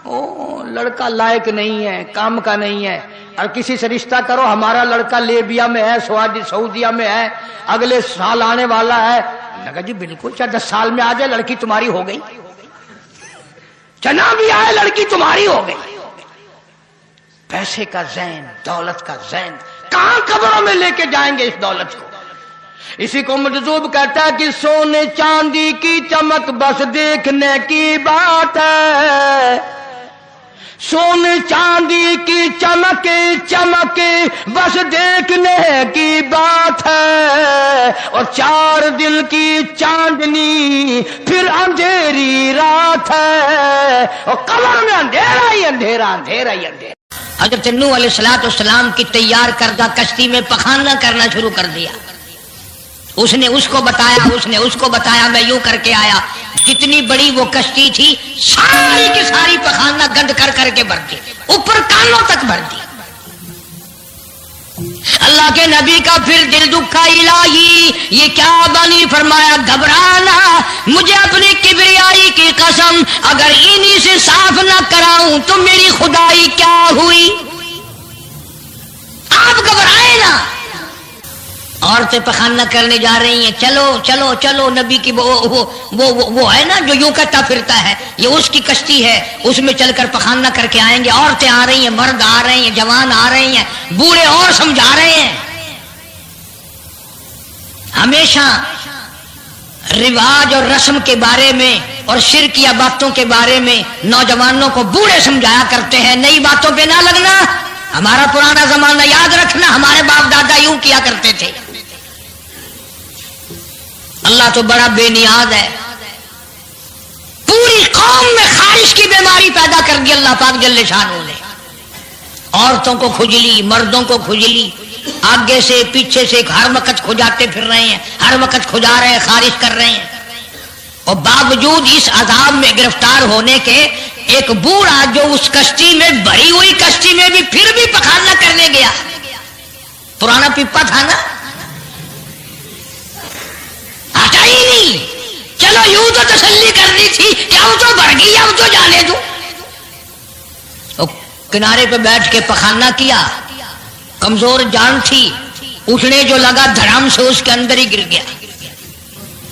او لڑکا لائق نہیں ہے، کام کا نہیں ہے، اور کسی سے رشتہ کرو ہمارا لڑکا لیبیا میں ہے، سعودیہ میں ہے، اگلے سال آنے والا ہے. لگا جی بالکل، چاہے 10 سال میں آ جائے لڑکی تمہاری ہو گئی، چنا بھی آئے لڑکی تمہاری ہو گئی. پیسے کا ذہن، دولت کا ذہن، کہاں قبروں میں لے کے جائیں گے اس دولت کو. اسی کو مجذوب کہتا ہے کہ سونے چاندی کی چمک بس دیکھنے کی بات ہے، سونے چاندی کی چمک چمک بس دیکھنے کی بات ہے، اور 4 دل کی چاندنی پھر اندھیری رات ہے، اور قبر میں اندھیرا ہی اندھیرا، اندھیرا ہی اندھیرا. حضرت نوح علیہ السلام کی تیار کردہ کشتی میں پخانا کرنا شروع کر دیا. اس نے اس کو بتایا، اس نے اس کو بتایا، میں یوں کر کے آیا. جتنی بڑی وہ کشتی تھی ساری کی ساری پخانا گند کر کر کے بھر دی، اوپر کانوں تک بھر دی. اللہ کے نبی کا پھر دل دکھا، الہی یہ کیا بانی؟ فرمایا گھبرانا، مجھے اپنی کبریائی کی قسم اگر انہی سے صاف نہ کراؤں تو میری خدائی کیا ہوئی؟ آپ گھبرائے نا. عورتیں پخانہ کرنے جا رہی ہیں، چلو چلو چلو، نبی کی وہ ہے نا جو یوں کرتا پھرتا ہے، یہ اس کی کشتی ہے، اس میں چل کر پخانہ کر کے آئیں گے. عورتیں آ رہی ہیں، مرد آ رہے ہیں، جوان آ رہے ہیں، بوڑھے اور سمجھا رہے ہیں. ہمیشہ رواج اور رسم کے بارے میں اور شرکیہ باتوں کے بارے میں نوجوانوں کو بوڑھے سمجھایا کرتے ہیں، نئی باتوں پہ نہ لگنا، ہمارا پرانا زمانہ یاد رکھنا، ہمارے باپ دادا یوں کیا کرتے تھے. اللہ تو بڑا بے نیاز ہے، پوری قوم میں خارش کی بیماری پیدا کر دی اللہ پاک جل شانہ نے. عورتوں کو کھجلی، مردوں کو کھجلی، آگے سے پیچھے سے ہر وقت کھجاتے پھر رہے ہیں، ہر وقت کھجا رہے ہیں، خارش کر رہے ہیں. اور باوجود اس عذاب میں گرفتار ہونے کے ایک بوڑھا جو اس کشتی میں بھری ہوئی کشتی میں بھی پھر بھی پخانہ کرنے گیا، پرانا پپا تھا نا، ہٹا ہی نہیں، چلو یوں تو تسلی کرنی تھی کہ اب تو بڑھ گئی، اب تو جانے دو، کنارے پہ بیٹھ کے پخانہ کیا، کمزور جان تھی، اٹھنے جو لگا دھڑام سے اس کے اندر ہی گر گیا۔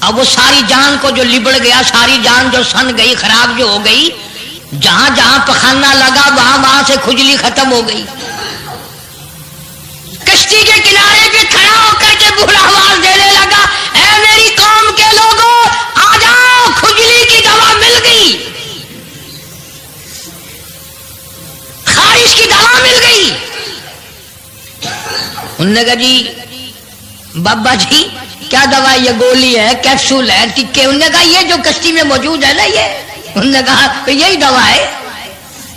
اب وہ ساری جان کو جو لبڑ گیا، ساری جان جو سن گئی، خراب جو ہو گئی، جہاں جہاں پخانہ لگا وہاں وہاں سے کھجلی ختم ہو گئی۔ کشتی کے کنارے پہ کھڑا ہو کر کے بوڑھا آواز دینے لگا، اے میری قوم کے لوگوں آ جاؤ، کھجلی کی دوا مل گئی، خارش کی دوا مل گئی۔ انہوں نے کہا جی بابا جی کیا دوا، یہ گولی ہے، کیپسول ہے، ٹکے؟ انہوں نے کہا یہ جو کشتی میں موجود ہے نا یہ، انہوں نے کہا یہی دوا ہے،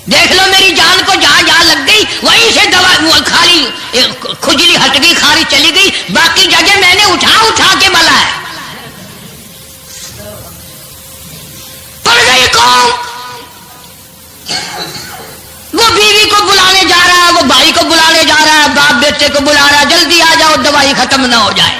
دیکھ لو میری جان کو جہاں جہاں لگ گئی وہیں سے دوا خالی کھجلی ہٹ گئی، خارش چلی گئی، باقی جگہ میں نے اٹھا اٹھا کے ملا ہے۔ پڑ گئی قوم، وہ بیوی کو بلانے جا رہا ہے، وہ بھائی کو بلانے جا رہا ہے، باپ بیٹے کو بلا رہا ہے، جلدی آ جاؤ دوائی ختم نہ ہو جائے۔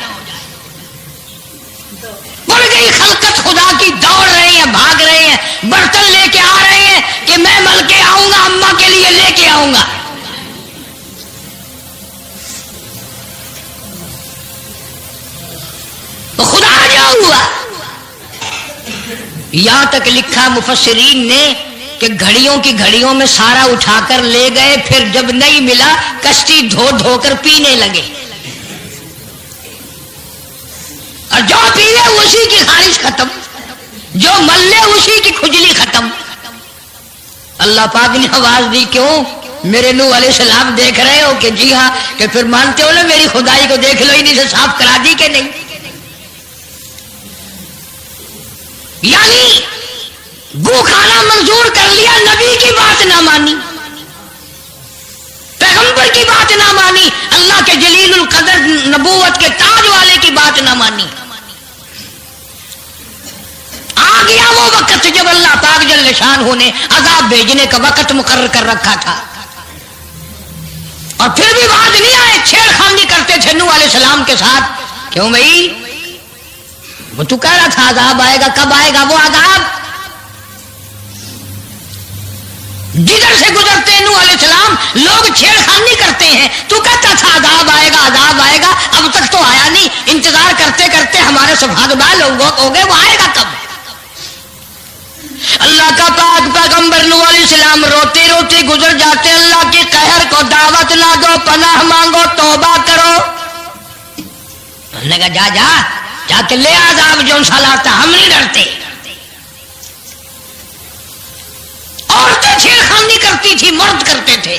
پڑ گئی خلقت خدا کی، دوڑ رہے ہیں، بھاگ رہے ہیں، برتن لے کے آ رہے ہیں کہ میں مل کے آؤں گا، اماں کے لیے لے کے آؤں گا۔ تو خدا جو ہوا، یہاں تک لکھا مفسرین نے کہ گھڑیوں کی گھڑیوں میں سارا اٹھا کر لے گئے، پھر جب نہیں ملا کشتی دھو دھو کر پینے لگے، اور جو پیوے اسی کی خارش ختم، جو ملے اسی کی کھجلی ختم۔ اللہ پاک نے آواز دی، کیوں میرے نوح علیہ السلام دیکھ رہے ہو؟ کہ جی ہاں، کہ پھر مانتے ہو نا میری خدائی کو، دیکھ لو انہیں سے صاف کرا دی کہ نہیں۔ یعنی وہ کھانا منظور کر لیا، نبی کی بات نہ مانی، پیغمبر کی بات نہ مانی، اللہ کے جلیل القدر نبوت کے تاج والے کی بات نہ مانی۔ آ گیا وہ وقت جب اللہ پاک جل شانہ نے عذاب بھیجنے کا وقت مقرر کر رکھا تھا، اور پھر بھی باز نہیں آئے، چھیڑ خانی کرتے تھے نوح علیہ السلام کے ساتھ۔ کیوں بھائی؟ وہ تو کہہ رہا تھا عذاب آئے گا، کب آئے گا وہ عذاب؟ جدھر سے گزرتے نوح علیہ السلام لوگ چھیڑ خانی کرتے ہیں، تو کہتا تھا عذاب آئے گا، عذاب آئے گا، اب تک تو آیا نہیں، انتظار کرتے کرتے ہمارے سبحان ہو گئے، وہ آئے گا کب؟ اللہ کا پاک پیغمبر نوح علیہ السلام روتے روتے گزر جاتے، اللہ کے قہر کو دعوت نہ دو، پناہ مانگو، توبہ کرو۔ انہوں نے کہا جا جا جا کے لے عذاب جو سالاتا، ہم نہیں ڈرتے۔ عورتیں چھیڑ خانی کرتی تھی، مرد کرتے تھے۔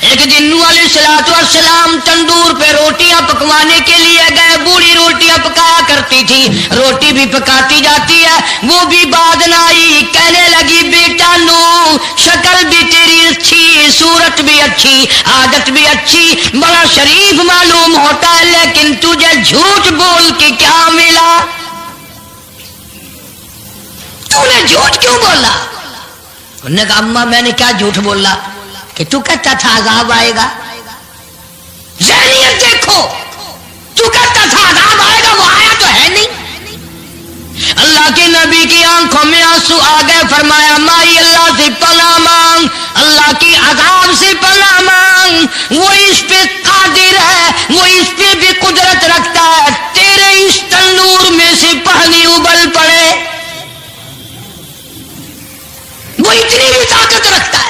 ایک دن نوح علیہ السلام تندور پہ روٹیاں پکوانے کے لیے گئے، بوڑھی روٹیاں پکایا کرتی تھی، روٹی بھی پکاتی جاتی ہے، وہ بھی بعد نہ آئی، کہنے لگی بیٹا نوح شکل بھی تیری اچھی، صورت بھی اچھی، عادت بھی اچھی، بڑا شریف معلوم ہوتا ہے، لیکن تجھے جھوٹ بول کے کیا ملا؟ تو نے جھوٹ کیوں بولا؟ انہوں نے کہا اماں میں نے کیا جھوٹ بولا کہ تو کہتا تھا عذاب آئے گا؟ ذہنیت دیکھو، تو کہتا تھا عذاب آئے گا، وہ آیا تو ہے نہیں۔ اللہ کے نبی کی آنکھوں میں آنسو آ گئے، فرمایا مائی اللہ سے پناہ مانگ، اللہ کی عذاب سے پناہ مانگ، وہ اس پہ قادر ہے، وہ اس پہ بھی قدرت رکھتا ہے، تیرے اس تنور میں سے پانی ابل پڑے، وہ اتنی بھی طاقت رکھتا ہے۔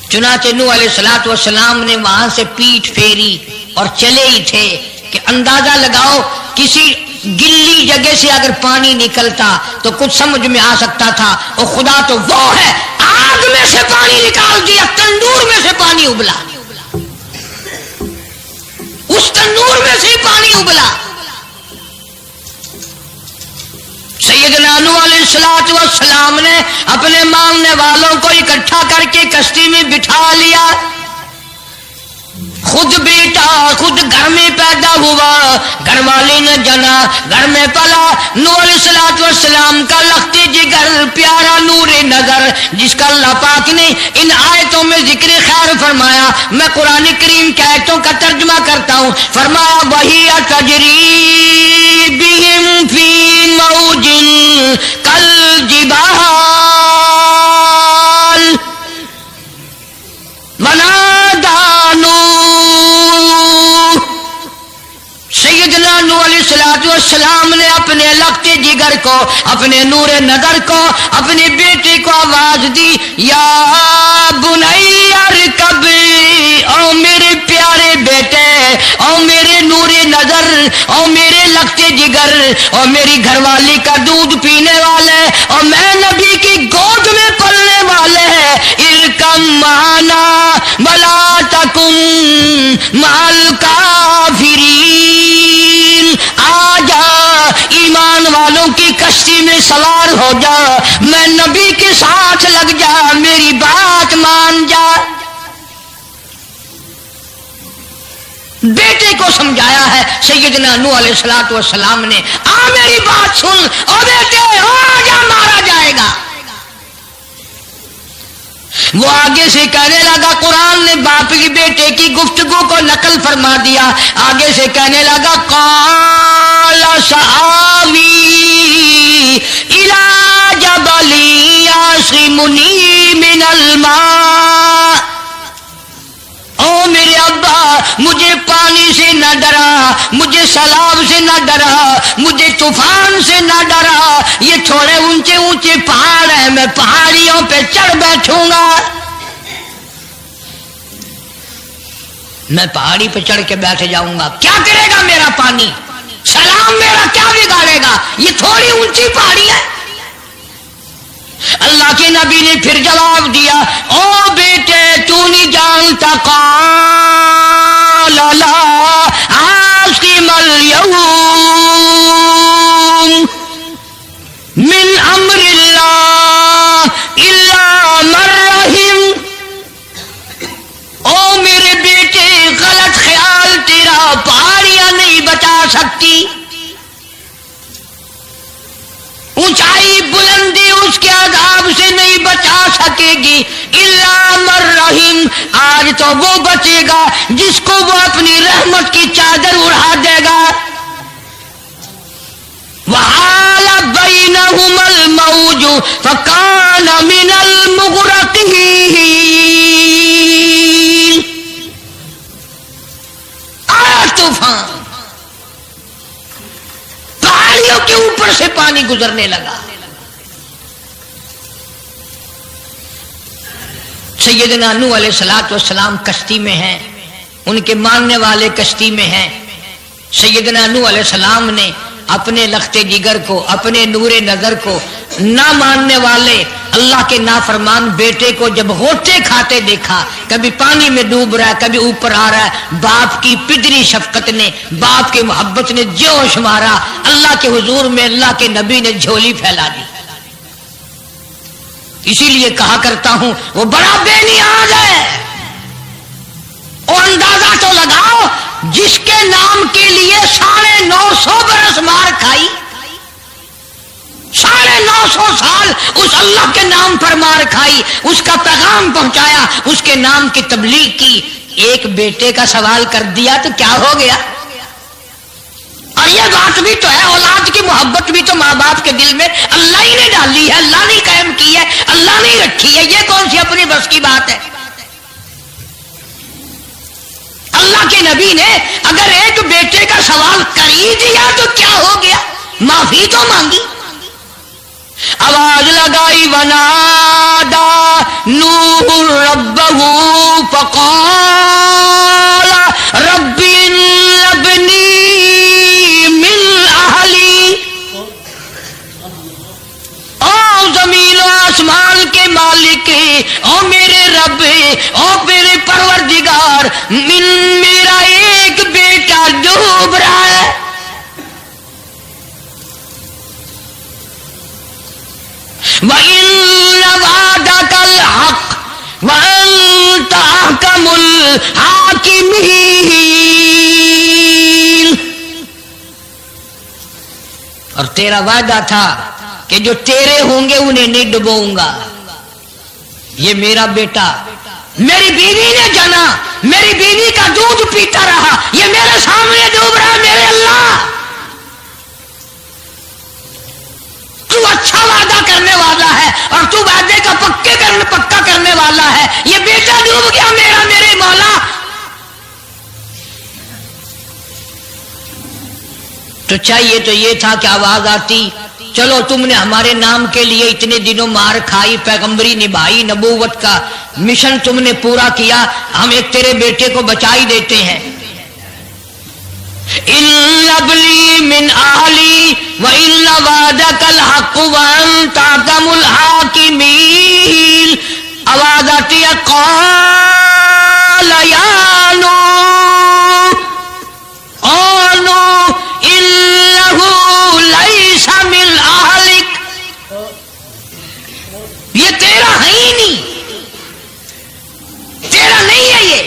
چنانچہ نوح علیہ السلام نے وہاں سے پیٹھ پھیری اور چلے ہی تھے کہ اندازہ لگاؤ کسی گلی جگہ سے اگر پانی نکلتا تو کچھ سمجھ میں آ سکتا تھا، اور خدا تو وہ ہے، آگ میں سے پانی نکال دیا، تندور میں سے پانی ابلا، اس تندور میں سے پانی ابلا۔ سیدنا نوح علیہ السلام نے اپنے مانگنے والوں کو اکٹھا کر کے کشتی میں بٹھا لیا، خود بیٹا خود گھر میں پیدا ہوا، گھر والے نے جنا، گھر میں پلا۔ نوح علیہ السلام کا لخت جگر پیارا نور نظر، جس کا اللہ پاک نے ان آیتوں میں ذکر خیر فرمایا۔ میں قرآن کریم کی آیتوں کا ترجمہ کرتا ہوں۔ فرمایا وہی تجری بہم فی موج کالجبال ونادى نوح۔ سیدنا نوح علیہ السلام نے اپنے لخت جگر کو، اپنے نور نظر کو، اپنے بیٹے کو آواز دی، یا بنی ارکب، او میرے پیارے بیٹے، او میرے نور نظر، او میرے لخت جگر، او میری گھر والی کا دودھ پینے والے، اور میں نبی کی گود میں پلنے والے ہیں، ارکم معنا ولا تکن مع الکافرین، آ جا ایمان والوں کی کشتی میں سوار ہو جا، میں نبی کے ساتھ لگ جا، میری بات مان جا۔ بیٹے کو سمجھایا ہے سیدنا نوح علیہ السلام نے، آ میری بات سن، او بیٹے آ جا، مارا جائے گا۔ وہ آگے سے کہنے لگا، قرآن نے باپ کی بیٹے کی گفتگو کو نقل فرما دیا، آگے سے کہنے لگا قال سآوی الی جبل یعصمنی من الماء، او میرے ابا مجھے پانی سے نہ ڈرا، مجھے سیلاب سے نہ ڈرا، مجھے طوفان سے نہ ڈرا، یہ تھوڑے اونچے اونچے پہاڑ ہیں، میں پہاڑیوں پہ چڑھ بیٹھوں گا، میں پہاڑی پہ چڑھ کے بیٹھ جاؤں گا، کیا کرے گا میرا پانی، سیلاب میرا کیا بگاڑے گا، یہ تھوڑی اونچی پہاڑی ہے۔ اللہ کے نبی نے پھر جواب دیا، او بیٹے تو نہیں جانتا، قال لا عاصم اليوم من امر اللہ الا من رحم، او میرے بیٹے غلط خیال تیرا، پہاڑیاں نہیں بچا سکتی، اونچائی بلندی اس کے عذاب سے نہیں بچا سکے گی، الا من رحم، آج تو وہ بچے گا جس کو وہ اپنی رحمت کی چادر اڑا دے گا۔ وحال بینہم الموج فکان من المغرقین، آیا طوفان، پہاڑیوں کے اوپر سے پانی گزرنے لگا۔ سیدنا نوح علیہ السلام کشتی میں ہیں، ان کے ماننے والے کشتی میں ہیں۔ سیدنا نوح علیہ السلام نے اپنے لخت جگر کو، اپنے نور نظر کو، نہ ماننے والے اللہ کے نافرمان بیٹے کو جب غوطے کھاتے دیکھا، کبھی پانی میں ڈوب رہا ہے، کبھی اوپر آ رہا ہے، باپ کی پدری شفقت نے، باپ کی محبت نے جوش مارا، اللہ کے حضور میں اللہ کے نبی نے جھولی پھیلا دی۔ اسی لیے کہا کرتا ہوں وہ بڑا بے نیاز ہے، اور اندازہ تو لگاؤ جس کے نام کے لیے 950 برس مار کھائی، 950 سال اس اللہ کے نام پر مار کھائی، اس کا پیغام پہنچایا، اس کے نام کی تبلیغ کی، ایک بیٹے کا سوال کر دیا تو کیا ہو گیا؟ اور یہ بات بھی تو ہے، اولاد کی محبت بھی تو ماں باپ کے دل میں اللہ ہی نے ڈالی ہے، اللہ نے قائم کی ہے، اللہ نے رکھی ہے، یہ کون سی اپنی بس کی بات ہے؟ اللہ کے نبی نے اگر ایک بیٹے کا سوال کر ہی دیا تو کیا ہو گیا، معافی تو مانگی۔ آواز لگائی ونادا نوح ربہ فقال رب ابنی من اہلی، او زمین و آسمان کے مالک، او میرے رب، او میرے پروردگار، میرا ایک بیٹا ڈوب رہا ہے، وَإِنَّ وَعْدَكَ الْحَقُّ وَأَنْتَ أَحْكَمُ الْحَاكِمِينَ، تیرا وعدہ تھا کہ جو تیرے ہوں گے انہیں نہیں ڈبوؤں گا. یہ میرا بیٹا میری بیوی نے جانا, میری بیوی کا دودھ پیتا رہا, یہ میرے سامنے ڈوب رہا. میرے اللہ تو اچھا وعدہ کرنے والا ہے اور تو وعدے کا پکا کرنے والا ہے. یہ بیٹا ڈوب گیا میرا, میرے مولا. تو چاہیے تو یہ تھا کہ آواز آتی, چلو تم نے ہمارے نام کے لیے اتنے دنوں مار کھائی, پیغمبری نبھائی, نبوت کا مشن تم نے پورا کیا, ہم ایک تیرے بیٹے کو بچا ہی دیتے ہیں. ان ابلی من اہلی وان وعدک الحق وانت احکم الحاکمین. آواز آتی ہے قال یا نوح انہ لیس من اہلک. یہ تیرا ہے ہی نہیں, تیرا نہیں ہے یہ.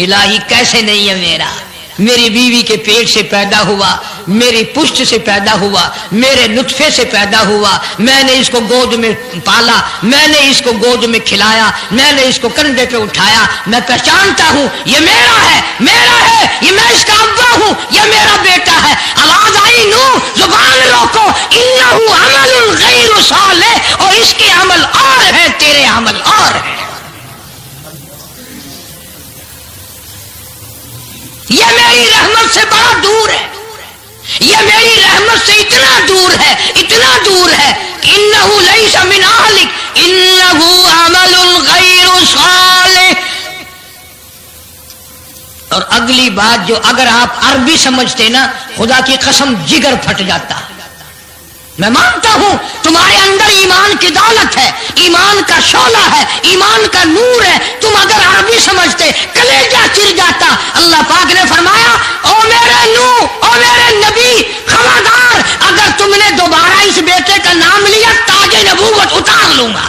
الہی کیسے نہیں ہے میرا؟ میری بیوی کے پیٹ سے پیدا ہوا, میری پشت سے پیدا ہوا, میرے نطفے سے پیدا ہوا, میں نے اس کو گود میں پالا, میں نے اس کو گود میں کھلایا, میں نے اس کو کندھے پہ اٹھایا. میں پہچانتا ہوں یہ میرا ہے, میرا ہے, یہ میں اس کا ابا ہوں, یہ میرا بیٹا ہے. آواز آئی نوح زبان روکو, انہ عمل غیر صالح, اور اس کے عمل اور ہے, تیرے عمل اور ہے. یہ میری رحمت سے بڑا دور ہے, یہ میری رحمت سے اتنا دور ہے, اتنا دور ہے. انہ لیس من اہلک انہ عمل غیر صالح. اور اگلی بات جو اگر آپ عربی سمجھتے نا, خدا کی قسم جگر پھٹ جاتا. میں مانتا ہوں تمہارے اندر ایمان کی دولت ہے, ایمان کا شعلہ ہے, ایمان کا نور ہے. تم اگر عربی سمجھتے کلیجہ چر جاتا. اللہ پاک نے فرمایا او میرے نوح, او میرے نبی, خبردار اگر تم نے دوبارہ اس بیٹے کا نام لیا تاج نبوت اتار لوں گا.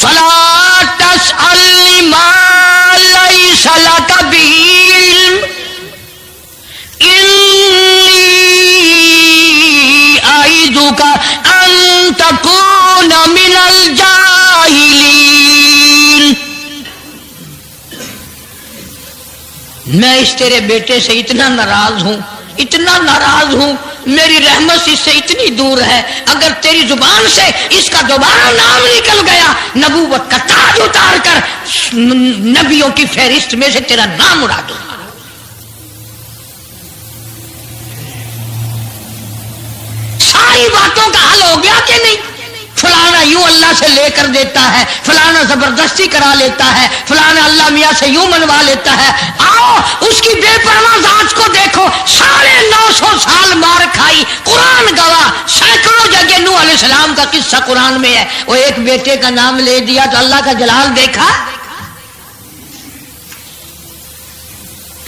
فلا تسألنی ما لیس لک بہ علم انی اعیذک ان تکون من الجاہلین. میں اس تیرے بیٹے سے اتنا ناراض ہوں, اتنا ناراض ہوں, میری رحمت اس سے اتنی دور ہے, اگر تیری زبان سے اس کا دوبارہ نام نکل گیا, نبوت کا تاج اتار کر نبیوں کی فہرست میں سے تیرا نام اڑا دوں گا. ساری باتوں کا حل ہو گیا کہ نہیں؟ فلانا یوں اللہ سے لے کر دیتا ہے, فلانا زبردستی کرا لیتا ہے, فلانا اللہ میاں سے یوں منوا لیتا ہے. آؤ اس کی بے پرواہ ذات کو دیکھو, 950 سال مار کھائی, قرآن گواہ, سینکڑوں جگہ نوح علیہ السلام کا قصہ قرآن میں ہے. وہ ایک بیٹے کا نام لے دیا تو اللہ کا جلال دیکھا.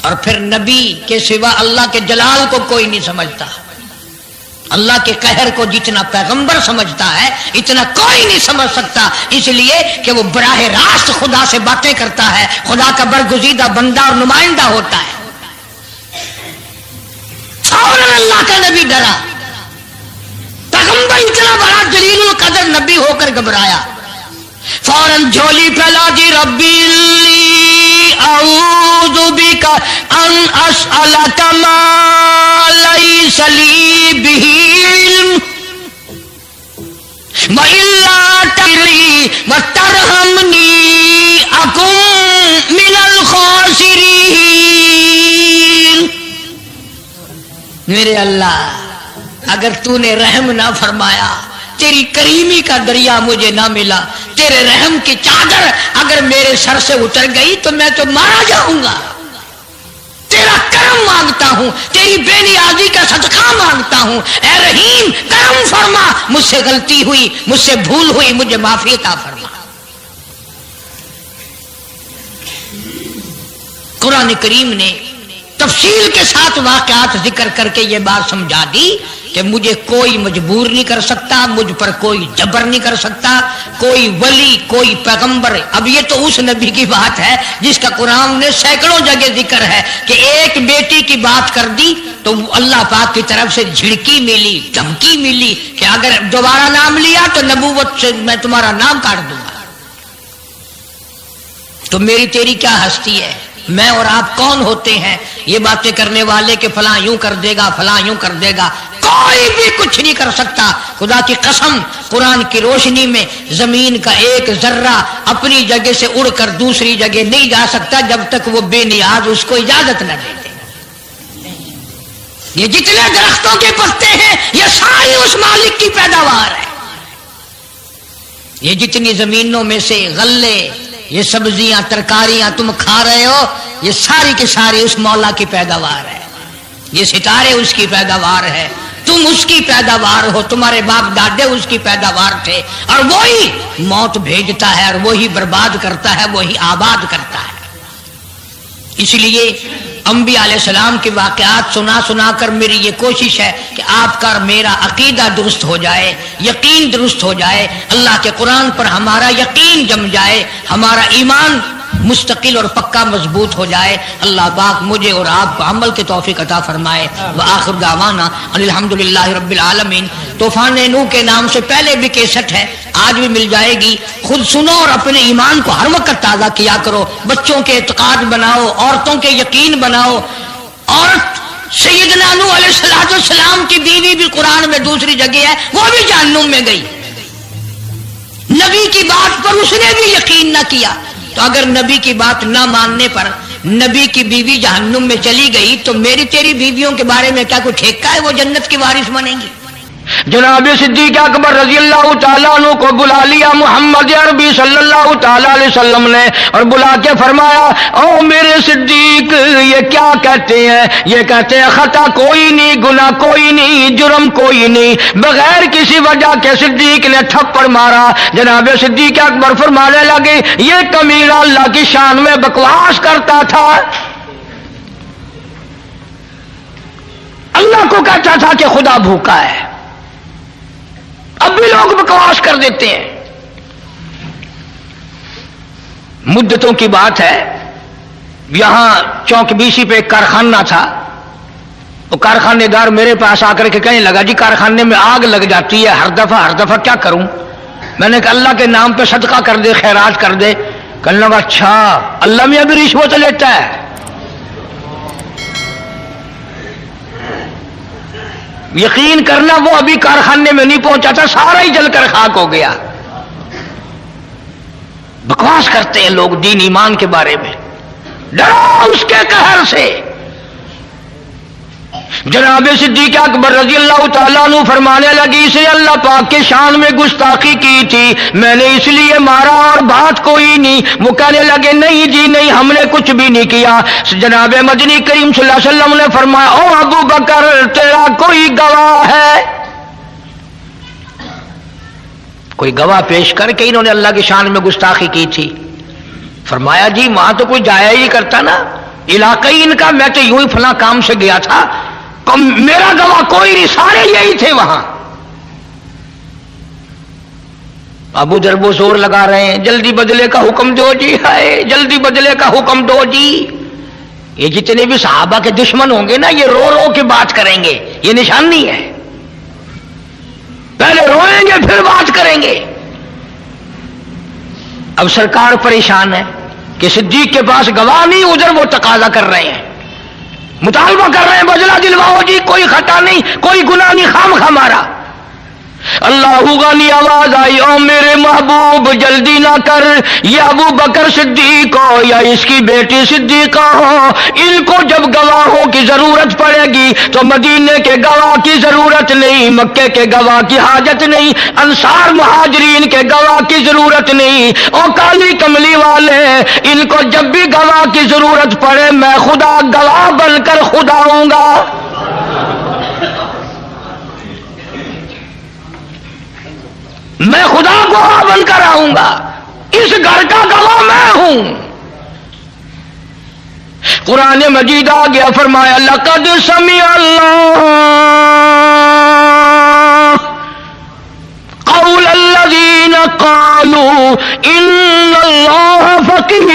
اور پھر نبی کے سوا اللہ کے جلال کو کوئی نہیں سمجھتا. اللہ کے قہر کو جتنا پیغمبر سمجھتا ہے اتنا کوئی نہیں سمجھ سکتا, اس لیے کہ وہ براہ راست خدا سے باتیں کرتا ہے, خدا کا برگزیدہ بندہ اور نمائندہ ہوتا ہے. فوراً اللہ کا نبی ڈرا, پیغمبر اتنا بڑا جلیل القدر نبی ہو کر گھبرایا, فوراً جھولی پھیلا دی, ربی اعوذ بک ان اسألک ما لیس لی بہ علم وإلا تغفر وترحمنی اکن من الخاسرین. میرے اللہ اگر تو نے رحم نہ فرمایا, تیری کریمی کا دریا مجھے نہ ملا, تیرے رحم کی چادر اگر میرے سر سے اتر گئی تو میں تو مارا جاؤں گا. تیرا کرم مانگتا ہوں, تیری بے نیازی کا صدقہ مانگتا ہوں. اے رحیم کرم فرما, مجھ سے غلطی ہوئی, مجھ سے بھول ہوئی, مجھے معافی عطا فرما. قرآن کریم نے تفصیل کے ساتھ واقعات ذکر کر کے یہ بات سمجھا دی کہ مجھے کوئی مجبور نہیں کر سکتا، مجھ پر کوئی جبر نہیں کر سکتا، کوئی ولی، کوئی پیغمبر۔ اب یہ تو اس نبی کی بات ہے جس کا قرآن نے سینکڑوں جگہ ذکر ہے کہ ایک بیٹی کی بات کر دی تو اللہ پاک کی طرف سے جھڑکی ملی، دھمکی ملی کہ اگر دوبارہ نام لیا تو نبوت سے میں تمہارا نام کاٹ دوں گا۔ تو میری تیری کیا ہستی ہے؟ میں اور آپ کون ہوتے ہیں یہ باتیں کرنے والے کہ فلاں یوں کر دے گا، فلاں یوں کر دے گا؟ کوئی بھی کچھ نہیں کر سکتا۔ خدا کی قسم، قرآن کی روشنی میں زمین کا ایک ذرہ اپنی جگہ سے اڑ کر دوسری جگہ نہیں جا سکتا جب تک وہ بے نیاز اس کو اجازت نہ دے دے۔ یہ جتنے درختوں کے پتے ہیں یہ ساری اس مالک کی پیداوار ہے۔ یہ جتنی زمینوں میں سے غلے، یہ سبزیاں، ترکاریاں تم کھا رہے ہو، یہ ساری کی ساری اس مولا کی پیداوار ہے۔ یہ ستارے اس کی پیداوار ہے، تم اس کی پیداوار ہو، تمہارے باپ دادے اس کی پیداوار تھے، اور وہی موت بھیجتا ہے اور وہی برباد کرتا ہے، وہی آباد کرتا ہے۔ اس لیے انبیاء علیہ السلام کے واقعات سنا سنا کر میری یہ کوشش ہے کہ آپ کا میرا عقیدہ درست ہو جائے، یقین درست ہو جائے، اللہ کے قرآن پر ہمارا یقین جم جائے، ہمارا ایمان مستقل اور پکا مضبوط ہو جائے۔ اللہ پاک مجھے اور آپ کو عمل کی توفیق عطا فرمائے۔ وآخر دعوانا الحمدللہ رب العالمین۔ طوفان نوح کے نام سے پہلے بھی کیسٹ ہے، آج بھی مل جائے گی، خود سنو اور اپنے ایمان کو ہر وقت تازہ کیا کرو، بچوں کے اعتقاد بناؤ، عورتوں کے یقین بناؤ۔ اور سیدنا نوح علیہ السلام کی بیوی بھی قرآن میں دوسری جگہ ہے، وہ بھی جہنم میں گئی، نبی کی بات پر اس نے بھی یقین نہ کیا۔ تو اگر نبی کی بات نہ ماننے پر نبی کی بیوی جہنم میں چلی گئی تو میری تیری بیویوں کے بارے میں کیا کوئی ٹھیکہ ہے وہ جنت کی وارث بنیں گی؟ جناب صدیق اکبر رضی اللہ تعالیٰ عنہ کو بلا لیا محمد عربی صلی اللہ تعالیٰ علیہ وسلم نے، اور بلا کے فرمایا، او میرے صدیق، یہ کیا کہتے ہیں؟ یہ کہتے ہیں خطا کوئی نہیں، گناہ کوئی نہیں، جرم کوئی نہیں۔ بغیر کسی وجہ کے صدیق نے تھپڑ مارا۔ جناب صدیق اکبر فرمانے لگے، یہ کمینہ اللہ کی شان میں بکواس کرتا تھا، اللہ کو کہتا تھا کہ خدا بھوکا ہے۔ اب بھی لوگ بکواس کر دیتے ہیں۔ مدتوں کی بات ہے، یہاں چوک بیسی پہ ایک کارخانہ تھا، وہ کارخانے دار میرے پاس آ کر کے کہنے لگا، جی کارخانے میں آگ لگ جاتی ہے ہر دفعہ کیا کروں؟ میں نے کہا اللہ کے نام پہ صدقہ کر دے، خیرات کر دے۔ کہنے لگا اچھا اللہ میں ابھی رشوت لیتا ہے؟ یقین کرنا وہ ابھی کارخانے میں نہیں پہنچا تھا، سارا ہی جل کر خاک ہو گیا۔ بکواس کرتے ہیں لوگ دین ایمان کے بارے میں، ڈرو اس کے قہر سے۔ جناب صدیق اکبر رضی اللہ تعالیٰ عنہ فرمانے لگی، اسے اللہ پاک کے شان میں گستاخی کی تھی، میں نے اس لیے مارا اور بات کوئی نہیں۔ وہ کہنے لگے نہیں جی نہیں، ہم نے کچھ بھی نہیں کیا۔ جناب مدنی کریم صلی اللہ علیہ وسلم نے فرمایا، او ابو بکر تیرا کوئی گواہ ہے؟ کوئی گواہ پیش کر کے انہوں نے اللہ کی شان میں گستاخی کی تھی؟ فرمایا جی وہاں تو کوئی جایا ہی کرتا نا، علاقائی ان کا، میں تو یوں ہی فلاں کام سے گیا تھا، میرا گواہ کوئی نہیں، سارے یہی تھے وہاں۔ ابو ذر وہ زور لگا رہے ہیں، جلدی بدلے کا حکم دو جی، ہائے جلدی بدلے کا حکم دو جی۔ یہ جتنے بھی صحابہ کے دشمن ہوں گے نا، یہ رو رو کے بات کریں گے، یہ نشانی ہے، پہلے روئیں گے پھر بات کریں گے۔ اب سرکار پریشان ہے کہ صدیق کے پاس گواہ نہیں، ادھر وہ تقاضا کر رہے ہیں، مطالبہ کر رہے ہیں، بدلہ دلواؤ جی، کوئی خطا نہیں، کوئی گناہ نہیں، خام مارا۔ اللہ غنی آواز آئی، او میرے محبوب جلدی نہ کر، یہ ابو بکر صدیق ہو یا اس کی بیٹی صدیقہ ہو، ان کو جب گواہوں کی ضرورت پڑے گی تو مدینے کے گواہ کی ضرورت نہیں، مکے کے گواہ کی حاجت نہیں، انصار مہاجرین کے گواہ کی ضرورت نہیں، او کالی کملی والے، ان کو جب بھی گواہ کی ضرورت پڑے میں خدا گواہ بن کر خدا ہوں گا۔ میں خدا گواہ بن کر آؤں گا، اس گھر کا گواہ میں ہوں۔ قرآن مجید آ گیا، فرمایا لقد سمع اللہ قول الذین قالوا ان اللہ فقیر